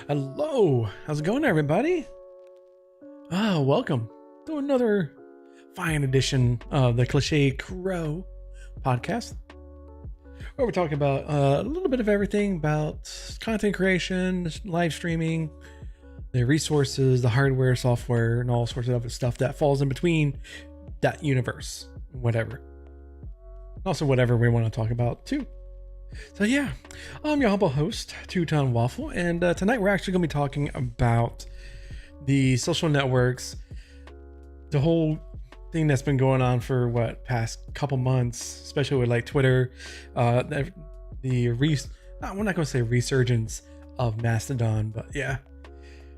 Hello, how's it going, everybody? Welcome to another fine edition of the Cliched Crow podcast, where we're talking about a little bit of everything about content creation, live streaming, the resources, the hardware, software, and all sorts of other stuff that falls in between that universe, whatever. Also, whatever we want to talk about, too. So yeah, I'm your humble host, Two-Ton Waffle, and tonight we're actually going to be talking about the social networks, the whole thing that's been going on for past couple months, especially with like Twitter, we're not going to say resurgence of Mastodon, but yeah,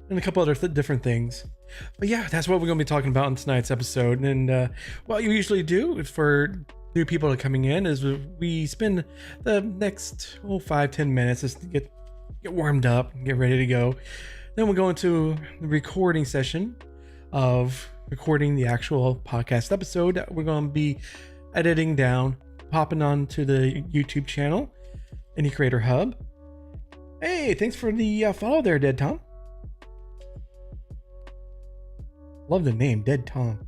and a couple other different things. But yeah, that's what we're going to be talking about in tonight's episode. And what you usually do for new people that are coming in is we spend the next 5-10 minutes just to get warmed up and get ready to go. Then we'll go into the recording session of recording the actual podcast episode that we're going to be editing down, popping onto the YouTube channel, Indie Creator Hub. Hey, thanks for the follow there, Dead Tom. Love the name, Dead Tom.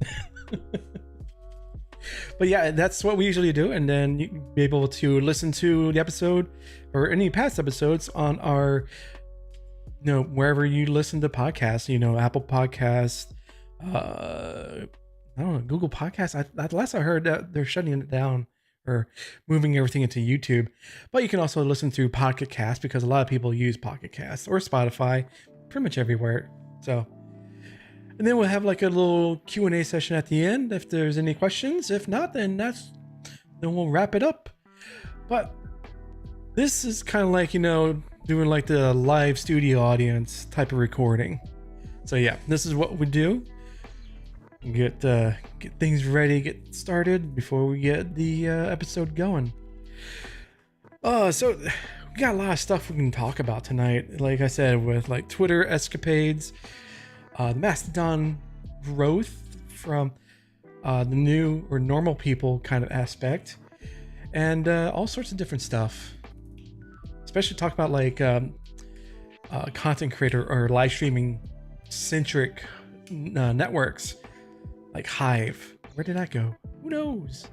But yeah, that's what we usually do, and then you can be able to listen to the episode or any past episodes on our, wherever you listen to podcasts, Apple Podcasts, I don't know, Google Podcasts. Last I heard that they're shutting it down or moving everything into YouTube. But you can also listen through Pocket Cast, because a lot of people use Pocket Cast, or Spotify, pretty much everywhere. So. And then we'll have like a little Q&A session at the end if there's any questions. If not, then we'll wrap it up. But this is kind of like, doing like the live studio audience type of recording. So yeah, this is what we do. Get things ready, get started before we get the episode going. So we got a lot of stuff we can talk about tonight. Like I said, with like Twitter escapades, the Mastodon growth from the new or normal people kind of aspect, and all sorts of different stuff. Especially talk about like content creator or live streaming centric networks like Hive. Where did that go? Who knows?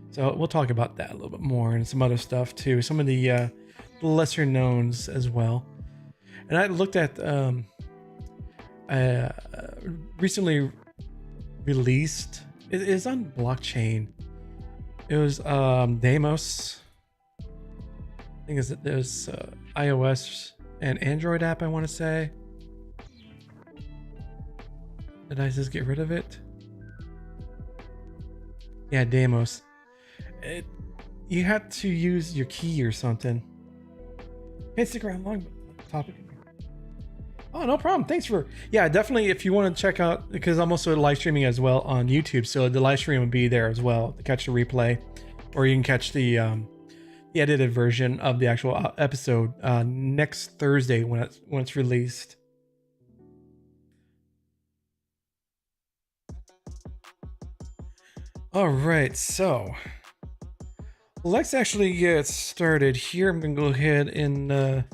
So we'll talk about that a little bit more, and some other stuff too. Some of the lesser knowns as well. And I looked at recently released, it is on blockchain. It was Deimos. I think there's iOS and Android app, I want to say. Did I just get rid of it? Yeah, Deimos. You have to use your key or something. Can't stick around long, but topic. Oh, no problem. Thanks definitely. If you want to check out, because I'm also live streaming as well on YouTube, so the live stream will be there as well to catch the replay, or you can catch the edited version of the actual episode next Thursday when it's released. All right, so let's actually get started here. I'm gonna go ahead and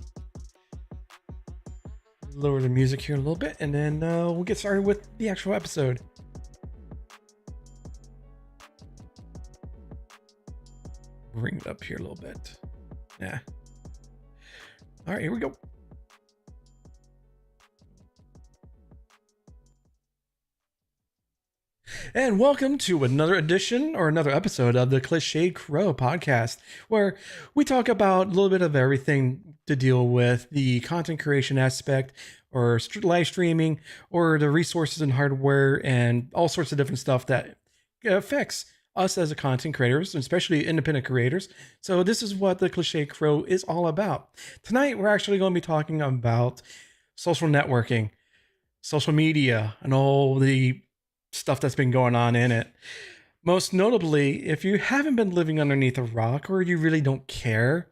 lower the music here a little bit, and then we'll get started with the actual episode. Bring it up here a little bit. Yeah. All right, here we go. And welcome to another edition or another episode of the Cliched Crow podcast, where we talk about a little bit of everything to deal with the content creation aspect, or live streaming, or the resources and hardware, and all sorts of different stuff that affects us as a content creators, especially independent creators. So this is what the Cliched Crow is all about. Tonight, we're actually going to be talking about social networking, social media, and all the stuff that's been going on in it. Most notably, if you haven't been living underneath a rock, or you really don't care,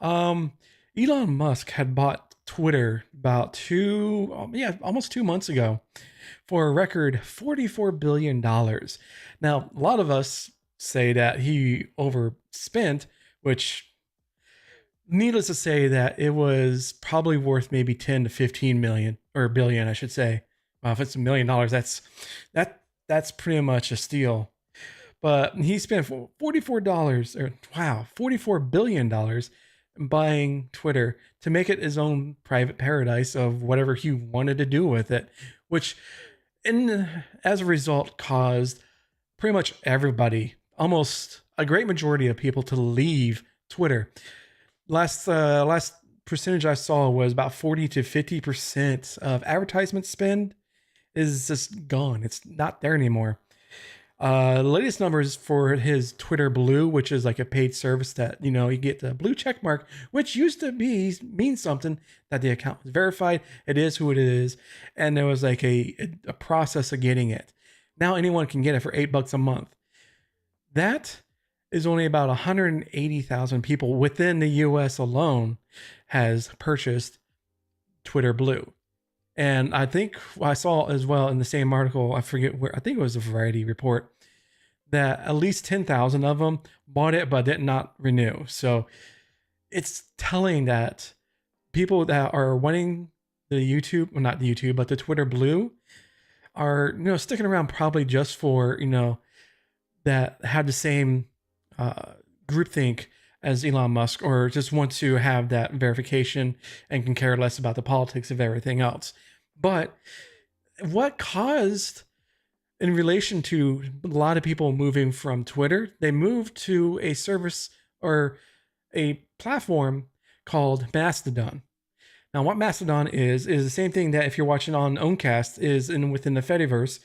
Elon Musk had bought Twitter about almost 2 months ago for a record $44 billion. Now, a lot of us say that he overspent, which needless to say that it was probably worth maybe 10 to 15 million, or billion, I should say. Well, if it's $1 million, that's pretty much a steal. But he spent $44 or wow, $44 billion buying Twitter to make it his own private paradise of whatever he wanted to do with it, which as a result caused pretty much everybody, almost a great majority of people, to leave Twitter. Last percentage I saw was about 40 to 50% of advertisement spend is just gone. It's not there anymore. The latest numbers for his Twitter Blue, which is like a paid service that, you get the blue check mark, which used to mean something, that the account was verified. It is who it is. And there was like a process of getting it. Now anyone can get it for $8 a month. That is only about 180,000 people within the US alone has purchased Twitter Blue. And I think I saw as well in the same article, I forget where, I think it was a Variety report, that at least 10,000 of them bought it but did not renew. So it's telling that people that are wanting the YouTube, well, not the YouTube, but the Twitter Blue are, sticking around probably just for, that have the same groupthink as Elon Musk, or just want to have that verification and can care less about the politics of everything else. But what caused, in relation to a lot of people moving from Twitter, they moved to a service or a platform called Mastodon. Now, what Mastodon is the same thing that, if you're watching on Owncast, is within the Fediverse,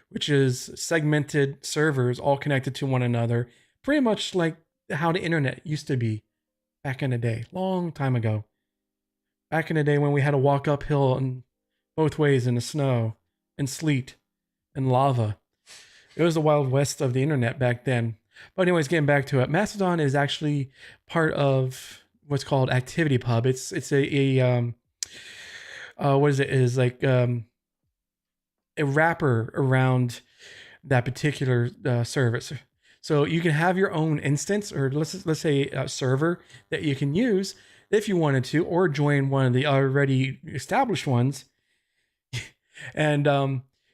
which is segmented servers all connected to one another, pretty much like how the internet used to be back in the day, long time ago. Back in the day when we had to walk uphill and both ways in the snow and sleet and lava. It was the Wild West of the internet back then. But anyways, getting back to it, Mastodon is actually part of what's called ActivityPub. It's a what is it? It is like a wrapper around that particular service. So you can have your own instance, or let's say a server that you can use if you wanted to, or join one of the already established ones. And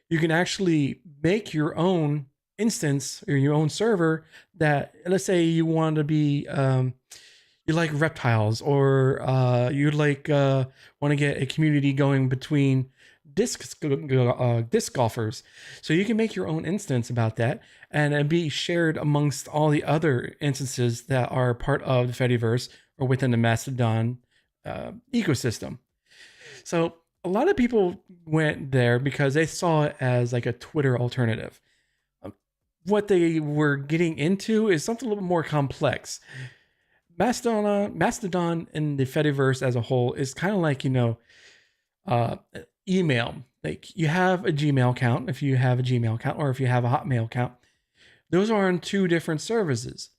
you can actually make your own instance or your own server that, let's say you want to be, you like reptiles, or you like want to get a community going between disc golfers. So you can make your own instance about that and be shared amongst all the other instances that are part of the Fediverse or within the Mastodon ecosystem. So a lot of people went there because they saw it as like a Twitter alternative. What they were getting into is something a little bit more complex. Mastodon and the Fediverse as a whole is kind of like, email. Like, you have a Gmail account, if you have a Gmail account, or if you have a Hotmail account. Those are on two different services.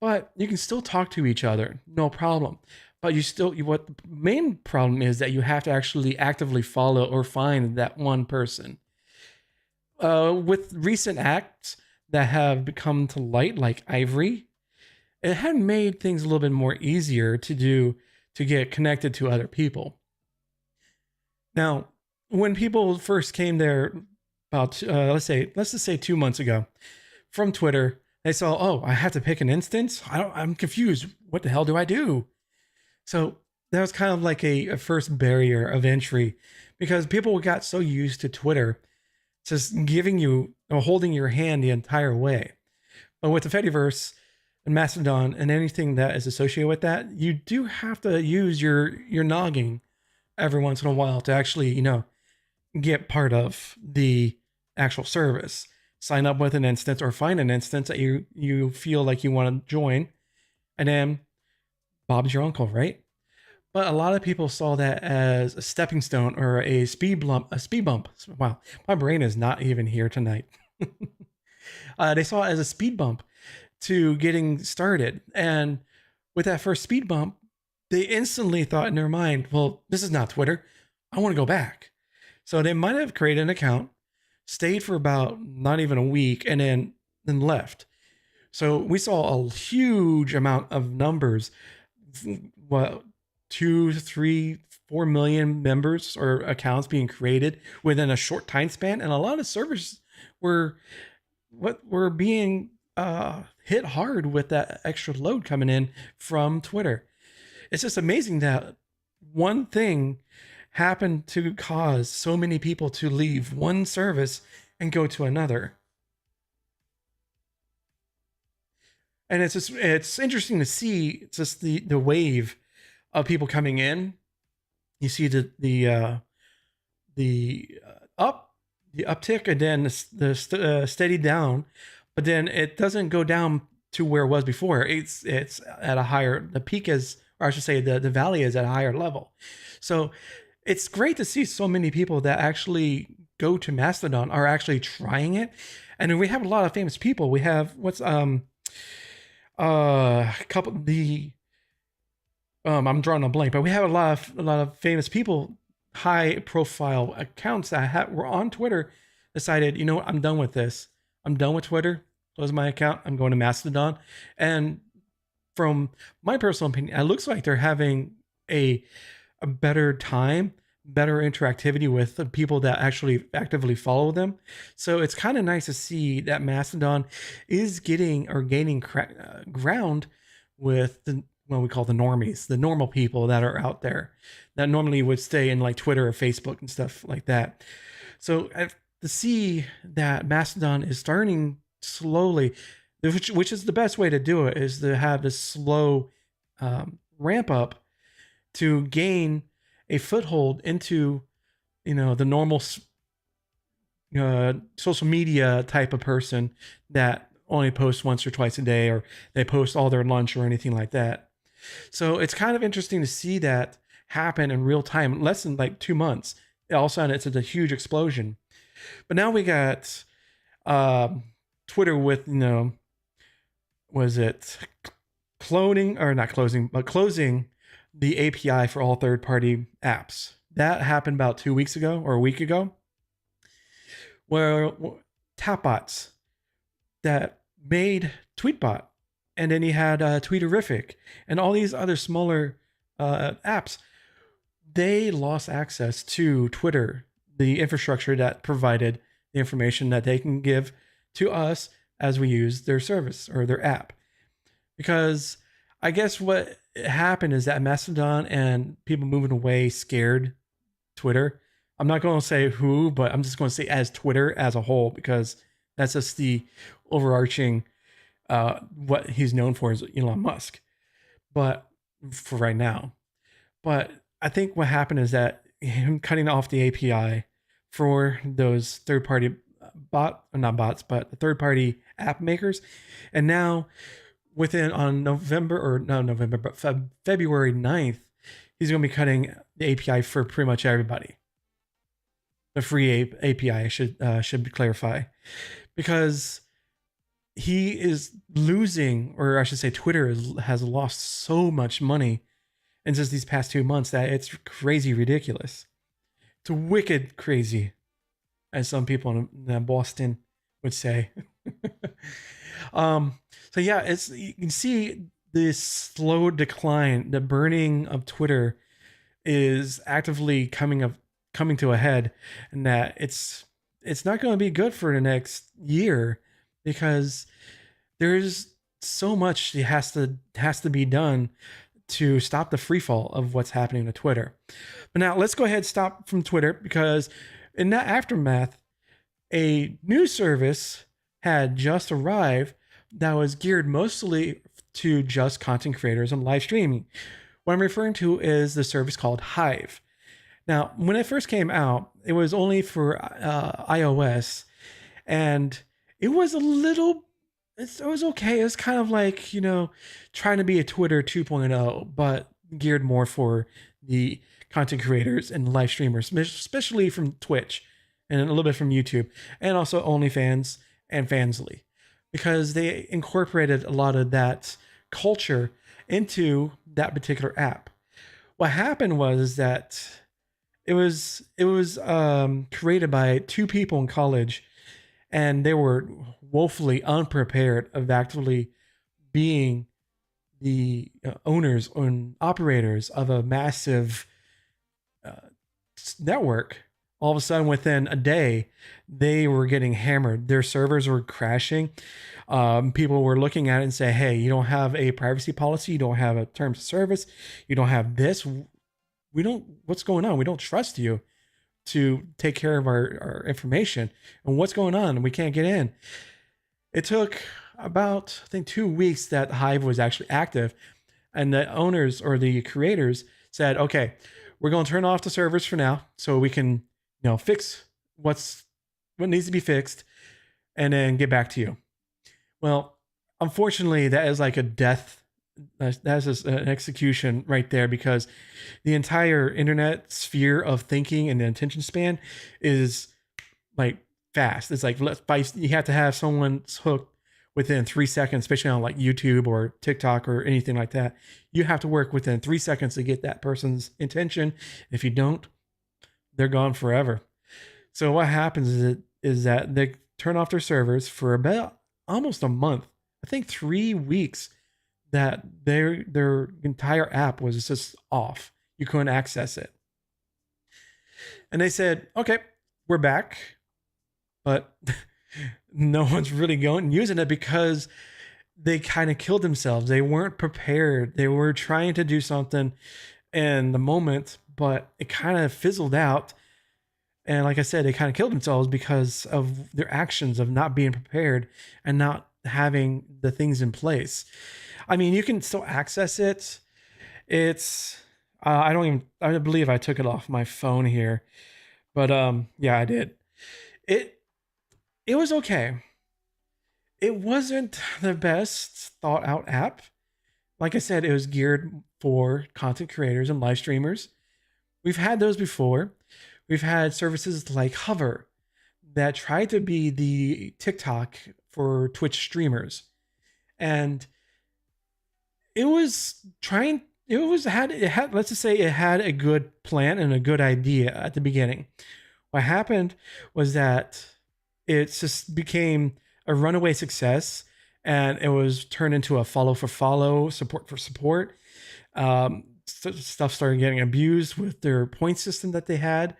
But you can still talk to each other, no problem. But what the main problem is that you have to actually actively follow or find that one person. With recent acts that have become to light, like Ivory, it had made things a little bit more easier to get connected to other people. Now, when people first came there about, let's just say 2 months ago, from Twitter, they saw, oh, I have to pick an instance. I'm confused. What the hell do I do? So that was kind of like a first barrier of entry, because people got so used to Twitter just giving you or holding your hand the entire way. But with the Fediverse and Mastodon and anything that is associated with that, you do have to use your noggin every once in a while to actually, get part of the actual service. Sign up with an instance or find an instance that you feel like you want to join, and then Bob's your uncle, right? But a lot of people saw that as a stepping stone or a speed bump. Wow, my brain is not even here tonight. They saw it as a speed bump to getting started. And with that first speed bump, they instantly thought in their mind, well, this is not Twitter. I want to go back. So they might have created an account, stayed for about not even a week, and then left. So we saw a huge amount of numbers what, 2, 3, 4 million members or accounts being created within a short time span, and a lot of servers were being hit hard with that extra load coming in from Twitter. It's just amazing that one thing happened to cause so many people to leave one service and go to another. And it's interesting to see just the wave of people coming in. You see the uptick, and then the steady down, but then it doesn't go down to where it was before. It's at a higher, the peak is, or I should say the valley is at a higher level. So it's great to see so many people that actually go to Mastodon are actually trying it. And we have a lot of famous people. We have I'm drawing a blank, but we have a lot of famous people, high profile accounts that were on Twitter, decided, you know what, I'm done with this. I'm done with Twitter. Close my account. I'm going to Mastodon. And from my personal opinion, it looks like they're having a better time, better interactivity with the people that actually actively follow them. So it's kind of nice to see that Mastodon is gaining ground with what we call the normies, the normal people that are out there that normally would stay in like Twitter or Facebook and stuff like that. So to see that Mastodon is starting slowly, which is the best way to do it, is to have this slow ramp up to gain a foothold into, the normal social media type of person that only posts once or twice a day, or they post all their lunch or anything like that. So it's kind of interesting to see that happen in real time, less than like 2 months. All of a sudden, it's a huge explosion. But now we got Twitter with, was it cloning, or not closing, but closing the API for all third-party apps. That happened about 2 weeks ago or a week ago, where Tapbots that made Tweetbot, and then he had Tweeterific and all these other smaller apps, they lost access to Twitter, the infrastructure that provided the information that they can give to us as we use their service or their app. Because I guess what happened is that Mastodon and people moving away scared Twitter. I'm not going to say who, but I'm just going to say as Twitter as a whole, because that's just the overarching what he's known for is Elon Musk, but for right now. But I think what happened is that him cutting off the API for those third-party third-party app makers, and now February 9th, he's going to be cutting the API for pretty much everybody. The free API should clarify, because he is losing, or I should say Twitter has lost so much money in just these past 2 months that it's crazy ridiculous. It's wicked crazy, as some people in Boston would say. So yeah, you can see this slow decline. The burning of Twitter is actively coming to a head, and that it's not going to be good for the next year, because there's so much that has to be done to stop the free fall of what's happening to Twitter. But now let's go ahead and stop from Twitter, because in that aftermath, a new service had just arrived that was geared mostly to just content creators and live streaming. What I'm referring to is the service called Hive. Now, when it first came out, it was only for iOS, and it was it was okay. It was kind of like, trying to be a Twitter 2.0, but geared more for the content creators and live streamers, especially from Twitch and a little bit from YouTube, and also OnlyFans and Fansly, because they incorporated a lot of that culture into that particular app. What happened was that it was created by two people in college, and they were woefully unprepared of actively being owners and operators of a massive uh, network, all of a sudden within a day, they were getting hammered. Their servers were crashing. People were looking at it and say, "Hey, you don't have a privacy policy. You don't have a terms of service. You don't have this. We don't. What's going on? We don't trust you to take care of our information. And what's going on? We can't get in." It took about, I think, 2 weeks that Hive was actually active, and the owners or the creators said, "Okay, we're going to turn off the servers for now, so we can, fix what needs to be fixed, and then get back to you." Well, unfortunately, that is like a death. That's just an execution right there, because the entire internet sphere of thinking and the attention span is like fast. It's like you have to have someone's hooked within 3 seconds, especially on like YouTube or TikTok or anything like that. You have to work within 3 seconds to get that person's attention. If you don't, they're gone forever. So what happens is that they turn off their servers for about almost a month. I think 3 weeks that their entire app was just off. You couldn't access it. And they said, "Okay, we're back." But no one's really going and using it because they kind of killed themselves. They weren't prepared. They were trying to do something in the moment, but it kind of fizzled out. And like I said, they kind of killed themselves because of their actions of not being prepared and not having the things in place. I mean, you can still access it. It's I believe I took it off my phone here, but yeah, I did. It was okay. It wasn't the best thought out app. Like I said, it was geared for content creators and live streamers. We've had those before. We've had services like Hover that tried to be the TikTok for Twitch streamers. And it had, let's just say it had a good plan and a good idea at the beginning. What happened was that it just became a runaway success, and it was turned into a follow for follow, support for support. Stuff started getting abused with their point system that they had.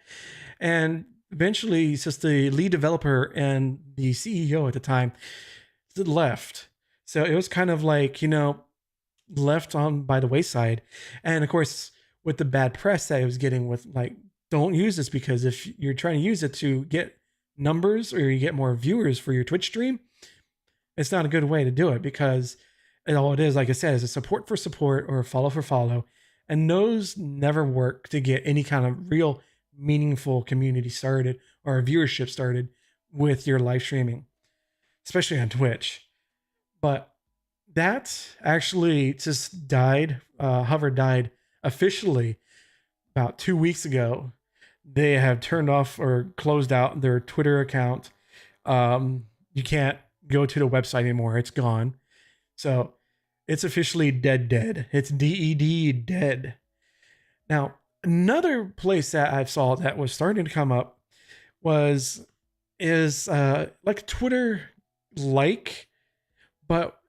And eventually, it's just the lead developer and the CEO at the time left. So it was kind of like, left on by the wayside. And of course, with the bad press that it was getting with like, don't use this, because if you're trying to use it to get numbers or you get more viewers for your Twitch stream, it's not a good way to do it, because all it is, like I said, is a support for support or a follow for follow. And those never work to get any kind of real meaningful community started or a viewership started with your live streaming, especially on Twitch. But that actually just died. Hover died officially about 2 weeks ago. They have turned off or closed out their Twitter account. You can't go to the website anymore. It's gone. So it's officially dead. It's DED, dead. Now, another place that I saw that was starting to come up is like Twitter like, but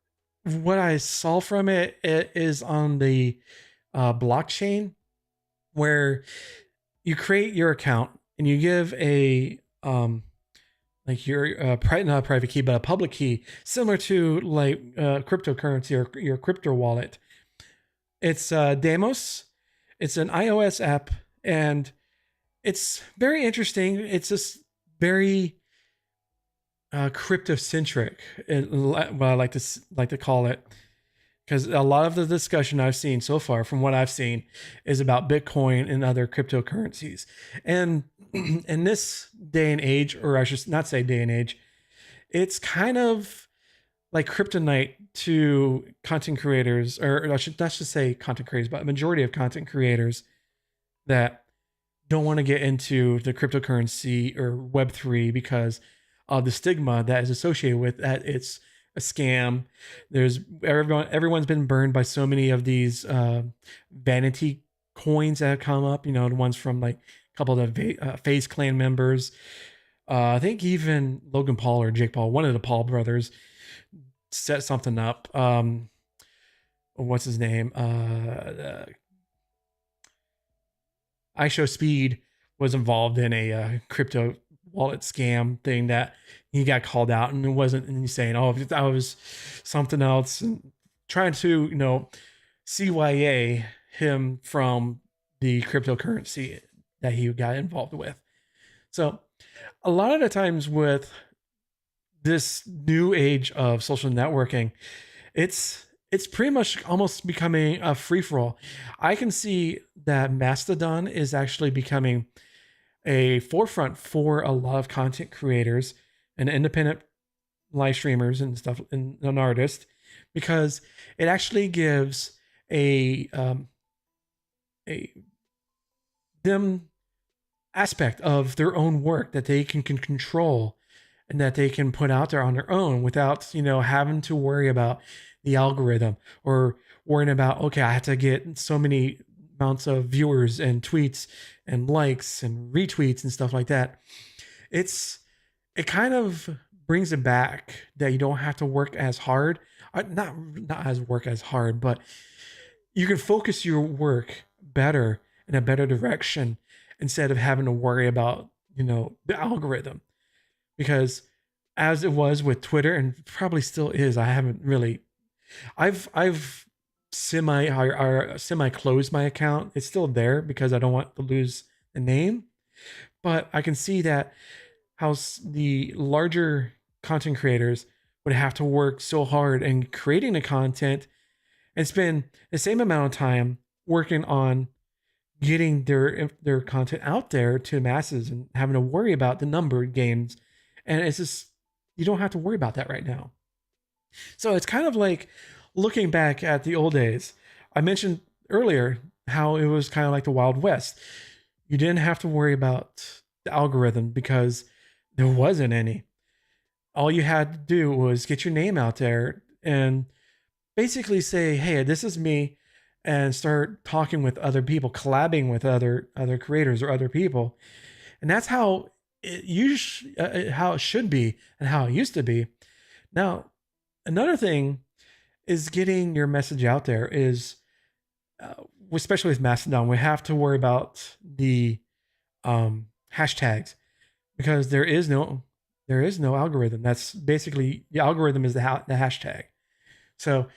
what I saw from it is on the blockchain, where you create your account and you give a like your not a private key, but a public key, similar to like cryptocurrency or your crypto wallet. It's Demos. It's an iOS app, and it's very interesting. It's just very crypto centric, what I like to call it, because a lot of the discussion I've seen so far, from what I've seen, is about Bitcoin and other cryptocurrencies. And in this day and age, or I should not say day and age, it's kind of like kryptonite to content creators, or I should not just say content creators, but a majority of content creators that don't want to get into the cryptocurrency or Web3 because of the stigma that is associated with that. It's a scam. There's everyone's been burned by so many of these vanity coins that have come up, the ones from like a couple of the FaZe Clan members. I think even Logan Paul or Jake Paul, one of the Paul brothers, set something up. what's his name? IShowSpeed was involved in a crypto wallet scam thing that he got called out, and it wasn't, and he's saying, "Oh, that was something else," and trying to, CYA him from the cryptocurrency that he got involved with. So, a lot of the times with this new age of social networking, it's pretty much almost becoming a free for all. I can see that Mastodon is actually becoming a forefront for a lot of content creators and independent live streamers and stuff, and an artist, because it actually gives a them aspect of their own work that they can control and that they can put out there on their own without, having to worry about the algorithm, or worrying about, okay, I have to get so many amounts of viewers and tweets and likes and retweets and stuff like that. It kind of brings it back that you don't have to work as hard. Not as work as hard, but you can focus your work better in a better direction instead of having to worry about, the algorithm. Because as it was with Twitter, and probably still is, I haven't really, I've semi closed my account. It's still there because I don't want to lose the name, but I can see that how the larger content creators would have to work so hard in creating the content and spend the same amount of time working on getting their content out there to the masses and having to worry about the number games. And it's just, you don't have to worry about that right now. So it's kind of like looking back at the old days. I mentioned earlier how it was kind of like the Wild West. You didn't have to worry about the algorithm because there wasn't any. All you had to do was get your name out there and basically say, "Hey, this is me," and start talking with other people, collabing with other creators or other people. And that's how how it should be and how it used to be. Now, another thing is getting your message out there is, especially with Mastodon, we have to worry about the hashtags, because there is no algorithm. That's basically, the algorithm is the hashtag. So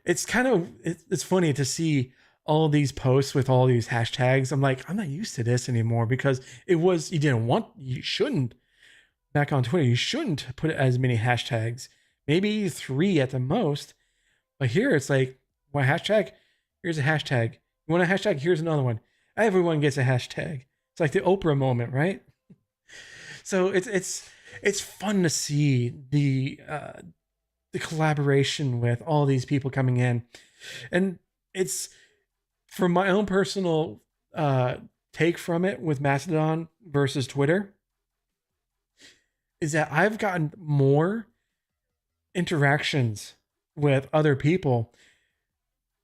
it's kind of, it's funny to see all these posts with all these hashtags. I'm like, I'm not used to this anymore, because you shouldn't, back on Twitter, you shouldn't put as many hashtags, maybe 3 at the most. But here it's like, one hashtag, here's a hashtag. You want a hashtag? Here's another one. Everyone gets a hashtag. It's like the Oprah moment, right? So it's fun to see the collaboration with all these people coming in. And it's, from my own personal take from it with Mastodon versus Twitter, is that I've gotten more interactions with other people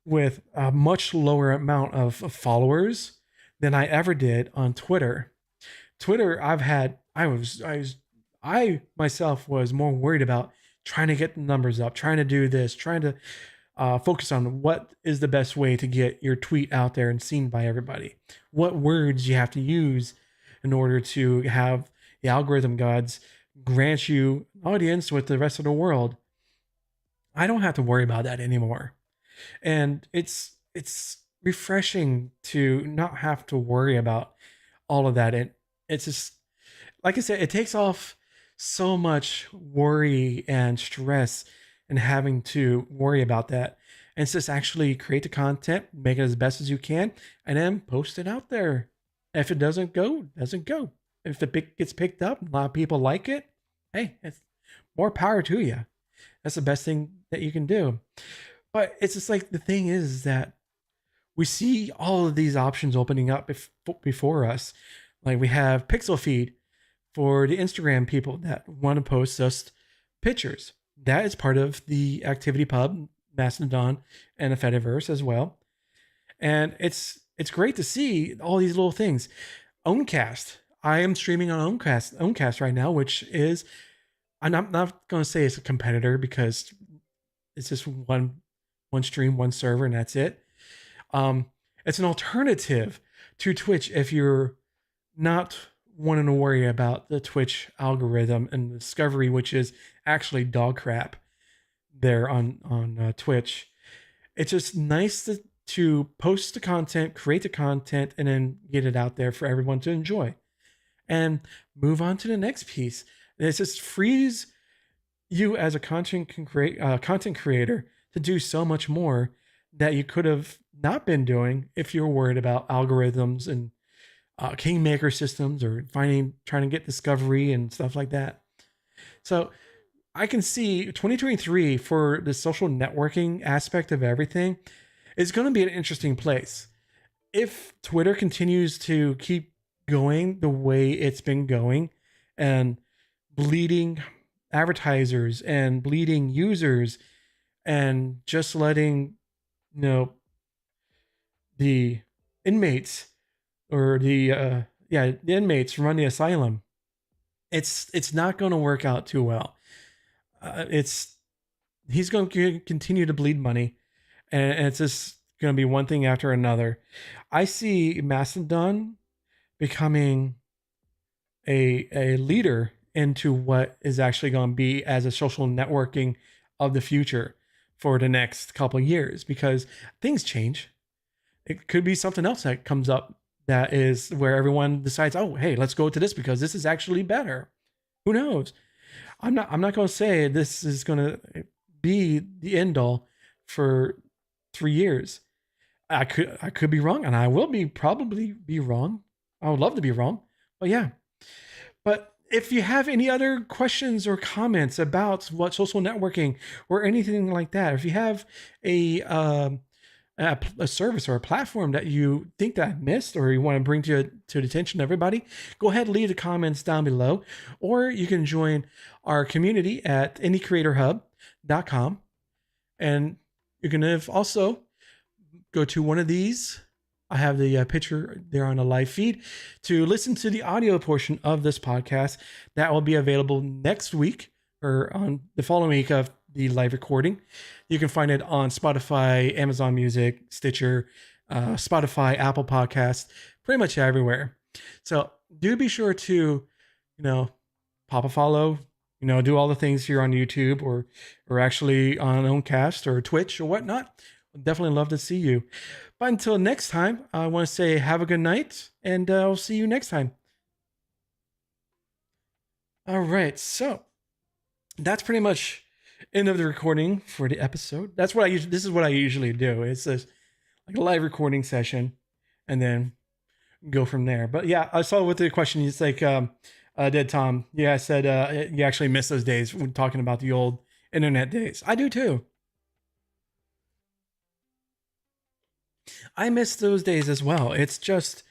with a much lower amount of followers than I ever did on Twitter. Twitter, I myself was more worried about trying to get the numbers up, trying to do this, trying to focus on what is the best way to get your tweet out there and seen by everybody. What words you have to use in order to have the algorithm gods grant you audience with the rest of the world. I don't have to worry about that anymore. And it's refreshing to not have to worry about all of that. And it's just, like I said, it takes off so much worry and stress and having to worry about that. And it's just actually create the content, make it as best as you can, and then post it out there. If it doesn't go, doesn't go. If the pick gets picked up, a lot of people like it, hey, it's more power to you. That's the best thing that you can do. But it's just like, the thing is that we see all of these options opening up before us. Like, we have Pixel Feed for the Instagram people that want to post just pictures. That is part of the Activity Pub, Mastodon, and the Fediverse as well. And it's great to see all these little things. Owncast. I am streaming on Owncast right now, which is, I'm not going to say it's a competitor, because it's just one one stream, one server, and that's it. It's an alternative to Twitch if you're not wanting to worry about the Twitch algorithm and discovery, which is actually dog crap there on Twitch. It's just nice to post the content, create the content, and then get it out there for everyone to enjoy and move on to the next piece. And it just frees you as a content creator to do so much more that you could have not been doing if you were worried about algorithms and kingmaker systems or trying to get discovery and stuff like that. So I can see 2023 for the social networking aspect of everything is going to be an interesting place. If Twitter continues to keep going the way it's been going and bleeding advertisers and bleeding users and just letting, the inmates or the inmates run the asylum, it's not going to work out too well. He's going to continue to bleed money, and it's just going to be one thing after another. I see Mastodon becoming a leader into what is actually going to be as a social networking of the future for the next couple of years, because things change. It could be something else that comes up that is where everyone decides, oh, hey, let's go to this because this is actually better. Who knows? I'm not going to say this is going to be the end all for 3 years. I could be wrong, and I will probably be wrong. I would love to be wrong, but yeah. But if you have any other questions or comments about what social networking or anything like that, if you have a service or a platform that you think that I missed or you want to bring to the attention of everybody, go ahead and leave the comments down below, or you can join our community at indiecreatorhub.com, and you can also go to one of these. I have the picture there on the live feed to listen to the audio portion of this podcast that will be available next week or on the following week of the live recording. You can find it on Spotify, Amazon Music, Stitcher, Spotify, Apple Podcasts, pretty much everywhere. So do be sure to, pop a follow, do all the things here on YouTube or actually on Owncast or Twitch or whatnot. I'd definitely love to see you. But until next time, I want to say have a good night, and I'll see you next time. All right, so that's pretty much end of the recording for the episode. This is what I usually do. It's like a live recording session and then go from there. But yeah, I saw with the question, it's like, Dead Tom. Yeah, I said you actually miss those days when talking about the old internet days. I do too. I miss those days as well. It's just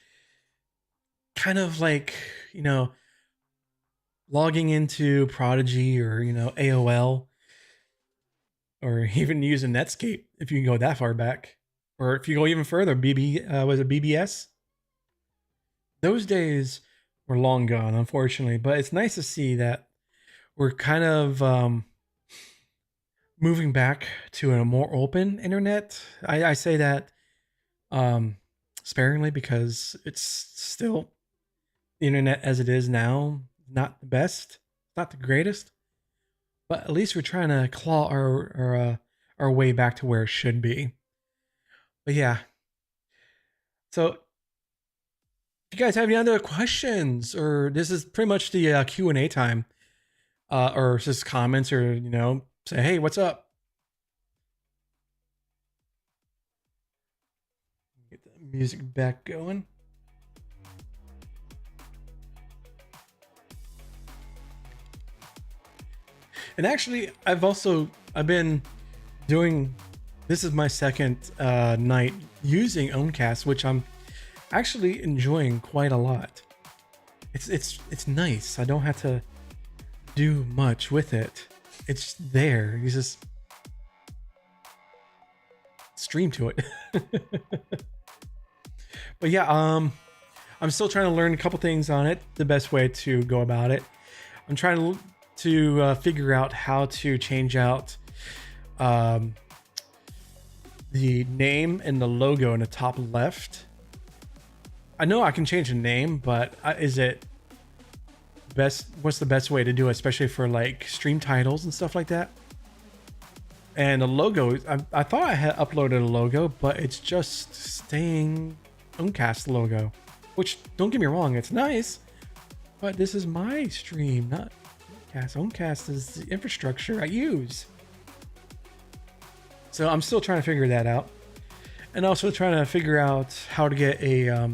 kind of like, logging into Prodigy or, AOL, or even using Netscape if you can go that far back. Or if you go even further, was it BBS? Those days were long gone, unfortunately. But it's nice to see that we're kind of moving back to a more open internet. I say that sparingly because it's still the internet as it is now, not the best, not the greatest, but at least we're trying to claw our way back to where it should be. But yeah, so if you guys have any other questions, or this is pretty much the Q&A time, or just comments, or say, hey, what's up? Music back going. And actually, I've been doing, this is my second night using Owncast, which I'm actually enjoying quite a lot. It's nice. I don't have to do much with it. It's there. You just stream to it. But yeah, I'm still trying to learn a couple things on it, the best way to go about it. I'm trying to figure out how to change out the name and the logo in the top left. I know I can change the name, but is it best? What's the best way to do it, especially for like stream titles and stuff like that? And the logo, I thought I had uploaded a logo, but it's just staying Oncast logo, which, don't get me wrong, it's nice, but this is my stream, not Oncast. Oncast is the infrastructure I use. So I'm still trying to figure that out, and also trying to figure out how to get a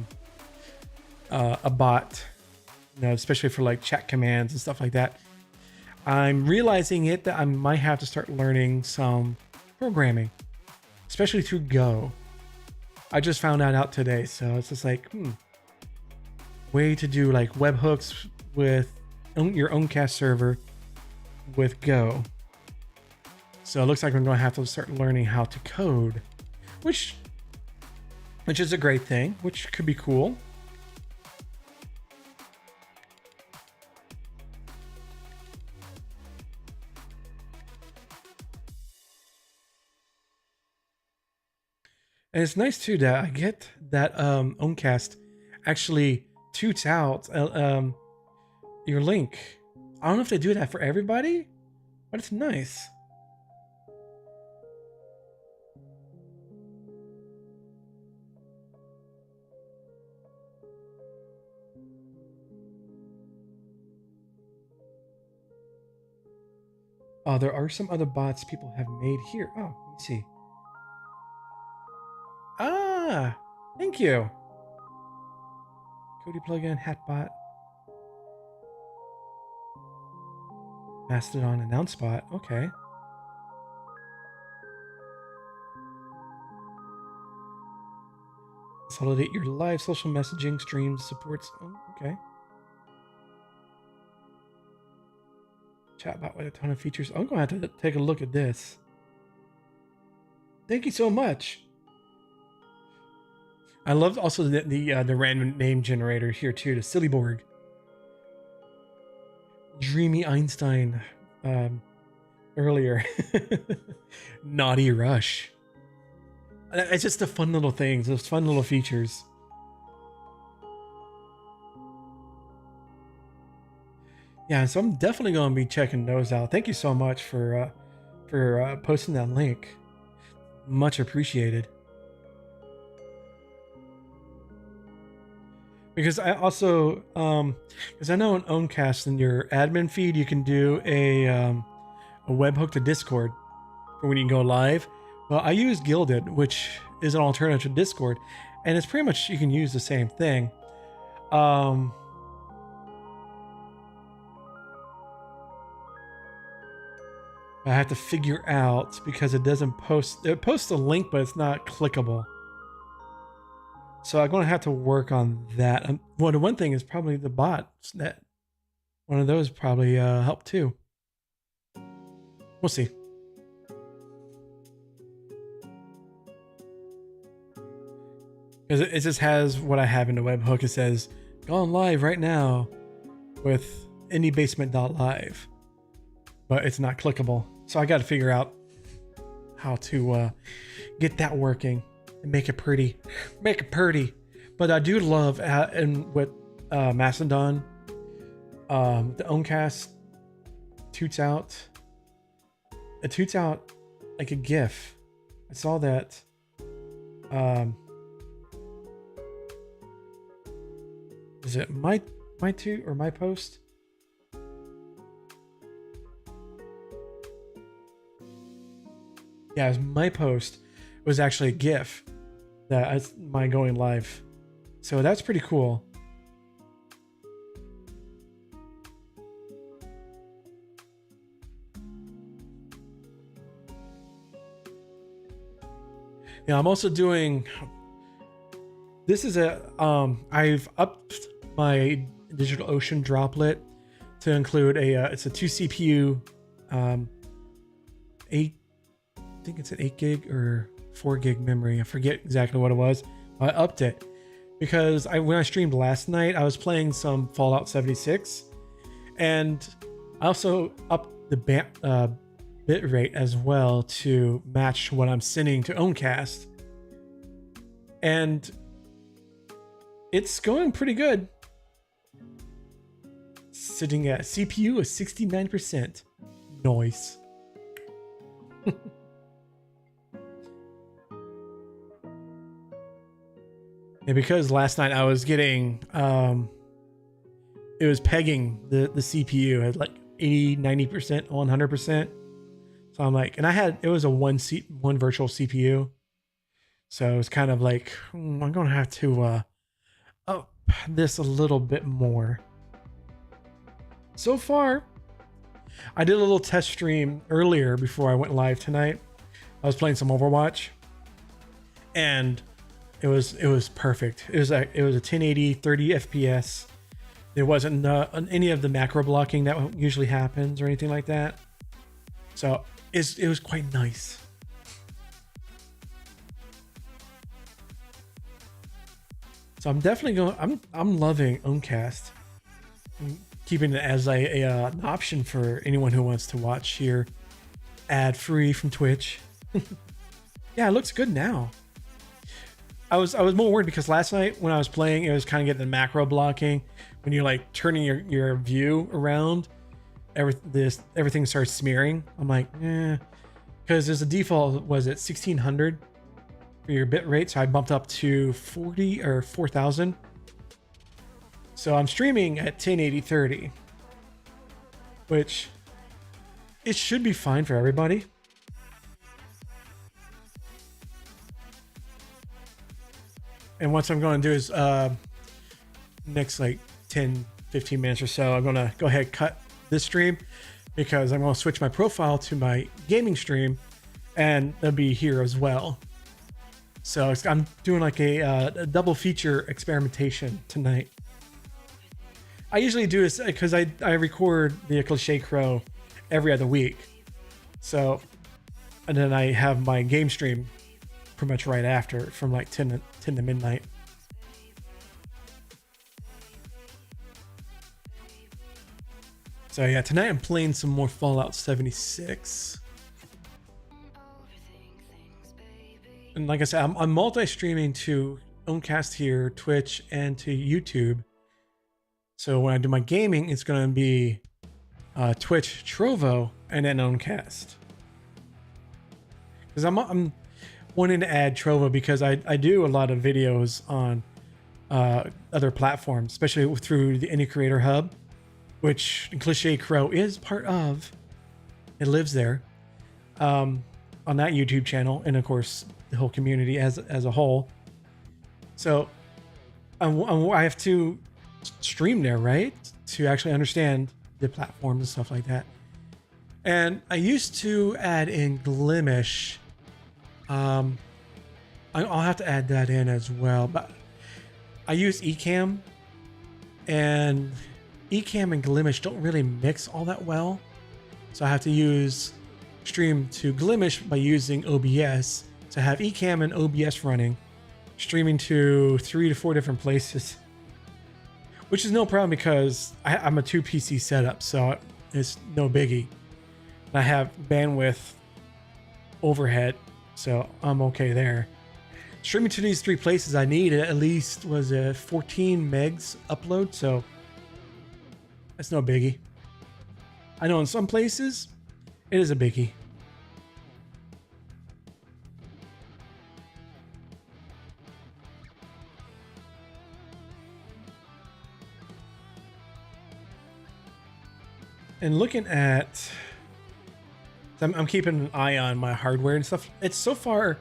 bot, you know, especially for like chat commands and stuff like that. I'm realizing that I might have to start learning some programming, especially through Go. I just found that out today, so it's just like, way to do like webhooks with your Oncast server with Go. So it looks like I'm going to have to start learning how to code, which is a great thing, which could be cool. And it's nice too that I get that Oncast actually toots out your link. I don't know if they do that for everybody, but it's nice. Oh, there are some other bots people have made here. Oh, let me see. Ah, thank you. Cody plugin, Hatbot, Mastodon announce bot. Okay. Consolidate your live social messaging streams, supports. Oh, okay. Chatbot with a ton of features. I'm going to have to take a look at this. Thank you so much. I love also the random name generator here too, the Sillyborg. Dreamy Einstein earlier. Naughty Rush. It's just the fun little things, those fun little features. Yeah, so I'm definitely going to be checking those out. Thank you so much for posting that link. Much appreciated. Because I also, because I know in Oncast in your admin feed, you can do a webhook to Discord for when you go live. Well, I use Gilded, which is an alternative to Discord, and it's pretty much, you can use the same thing. I have to figure out, because it doesn't post, it posts a link, but it's not clickable. So I'm going to have to work on that. Well, the one thing is probably the bots. That one of those probably help too. We'll see. Because it just has what I have in the webhook. It says, "Gone live right now with indiebasement.live," but it's not clickable. So I got to figure out how to get that working. And make it pretty. But I do love, and with Mastodon, the Oncast toots out. It toots out like a GIF. I saw that. Is it my toot or my post? Yeah, it was my post. It was actually a GIF that my going live, so that's pretty cool. Yeah, I'm also doing. This is I've upped my DigitalOcean droplet to include it's a 2 CPU, 8. I think it's an 8 gig or 4 gig memory. I forget exactly what it was. I upped it because when I streamed last night, I was playing some Fallout 76, and I also upped the bit rate as well to match what I'm sending to Owncast. And it's going pretty good. Sitting at CPU of 69%. Noise. And because last night I was getting it was pegging the CPU at like 80, 90%, 100%. So I'm like, and it was a one virtual CPU. So it's kind of like, I'm going to have to up this a little bit more. So far, I did a little test stream earlier before I went live tonight. I was playing some Overwatch, and it was perfect. It was a 1080, 30 FPS. There wasn't any of the macro blocking that usually happens or anything like that. So it was quite nice. So I'm definitely going. I'm loving Owncast. I'm keeping it as an option for anyone who wants to watch here, ad free from Twitch. Yeah, it looks good now. I was more worried because last night when I was playing, it was kind of getting the macro blocking. When you're like turning your view around, everything starts smearing. I'm like, because there's a default was at 1600 for your bit rate, so I bumped up to 40 or 4000. So I'm streaming at 1080 30, which it should be fine for everybody. And what I'm going to do is next like 10, 15 minutes or so, I'm going to go ahead and cut this stream because I'm going to switch my profile to my gaming stream, and it'll be here as well. So I'm doing like a double feature experimentation tonight. I usually do this because I record the Cliched Crow every other week. So, and then I have my game stream pretty much right after from like 10 to midnight. So yeah, tonight I'm playing some more Fallout 76. And like I said, I'm multi-streaming to Owncast here, Twitch, and to YouTube. So when I do my gaming, it's going to be Twitch, Trovo, and then Owncast. Because I'm wanting to add Trovo because I do a lot of videos on other platforms, especially through the Indie Creator Hub, which Cliched Crow is part of. It lives there on that YouTube channel, and of course the whole community as a whole. So I have to stream there, right, to actually understand the platforms and stuff like that. And I used to add in Glimish. I'll have to add that in as well, but I use Ecamm, and Ecamm and Glimish don't really mix all that well, so I have to use stream to Glimish by using OBS to have Ecamm and OBS running, streaming to 3 to 4 different places, which is no problem because I'm a 2 PC setup, so it's no biggie. I have bandwidth overhead, so I'm okay there. Streaming to these 3 places, I need at least 14 megs upload, so that's no biggie. I know in some places it is a biggie. And looking at, I'm keeping an eye on my hardware and stuff. It's so far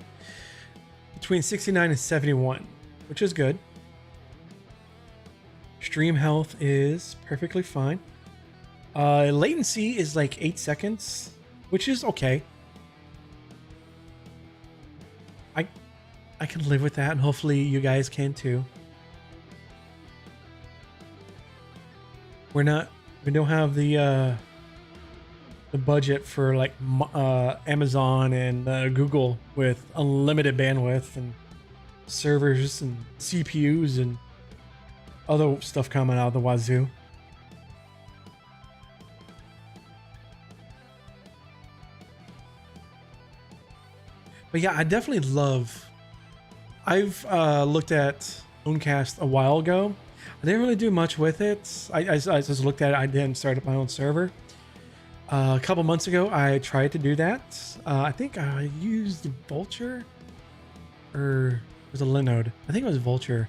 between 69 and 71, which is good. Stream health is perfectly fine. Latency is like 8 seconds, which is okay. I can live with that, and hopefully you guys can too. We don't have the budget for like Amazon and Google with unlimited bandwidth and servers and CPUs and other stuff coming out of the wazoo. But yeah, I definitely love. I've looked at Owncast a while ago. I didn't really do much with it. I just looked at it. I didn't start up my own server. A couple months ago, I tried to do that. I think I used Vulture, or it was a Linode. I think it was Vulture.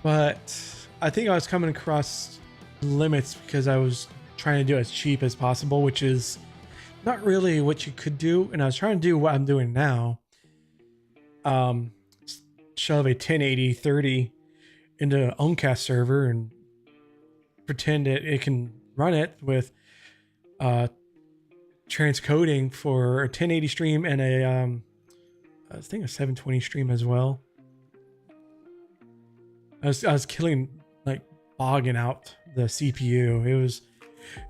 But I think I was coming across limits because I was trying to do it as cheap as possible, which is not really what you could do. And I was trying to do what I'm doing now. Shove a 1080 30 into an Owncast server and pretend it can run it with transcoding for a 1080 stream and I think a 720 stream as well. I was killing, like, bogging out the CPU. It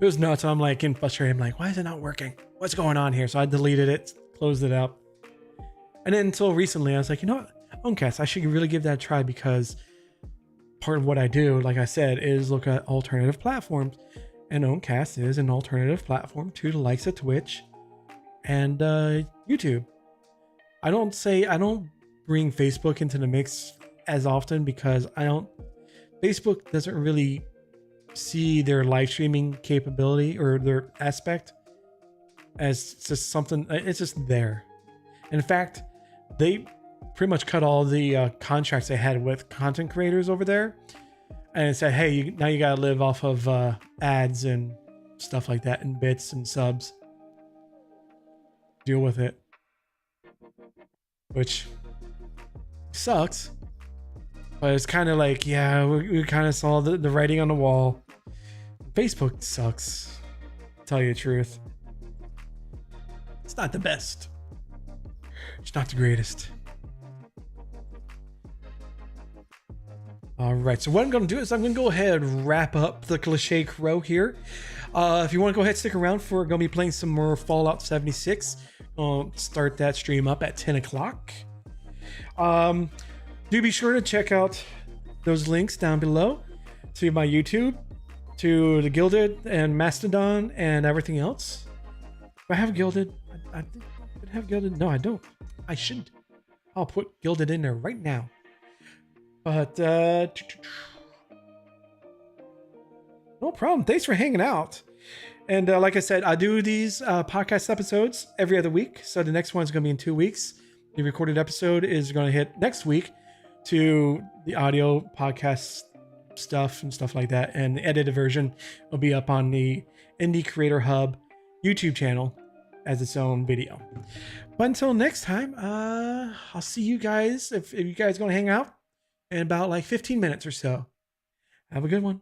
was nuts. I'm like getting frustrated. I'm like, why is it not working? What's going on here? So I deleted it, closed it up. And then until recently, I was like, you know what? Owncast, I should really give that a try, because part of what I do, like I said, is look at alternative platforms. And Owncast is an alternative platform to the likes of Twitch and YouTube. I don't bring Facebook into the mix as often, because Facebook doesn't really see their live streaming capability or their aspect as just something. It's just there. In fact, they pretty much cut all the contracts they had with content creators over there, and it said, hey, now you gotta live off of ads and stuff like that, and bits and subs. Deal with it. Which sucks. But it's kind of like, yeah, we kind of saw the writing on the wall. Facebook sucks, to tell you the truth. It's not the best. It's not the greatest. All right, so what I'm going to do is I'm going to go ahead and wrap up the Cliched Crow here. If you want to go ahead and stick around, for going to be playing some more Fallout 76. I'll start that stream up at 10 o'clock. Do be sure to check out those links down below to my YouTube, to the Gilded and Mastodon and everything else. Do I have Gilded? I have Gilded. No, I don't. I shouldn't. I'll put Gilded in there right now. But no problem. Thanks for hanging out. And like I said, I do these podcast episodes every other week. So the next one's going to be in 2 weeks. The recorded episode is going to hit next week to the audio podcast stuff and stuff like that. And the edited version will be up on the Indie Creator Hub YouTube channel as its own video. But until next time, I'll see you guys, if you guys going to hang out, in about like 15 minutes or so. Have a good one.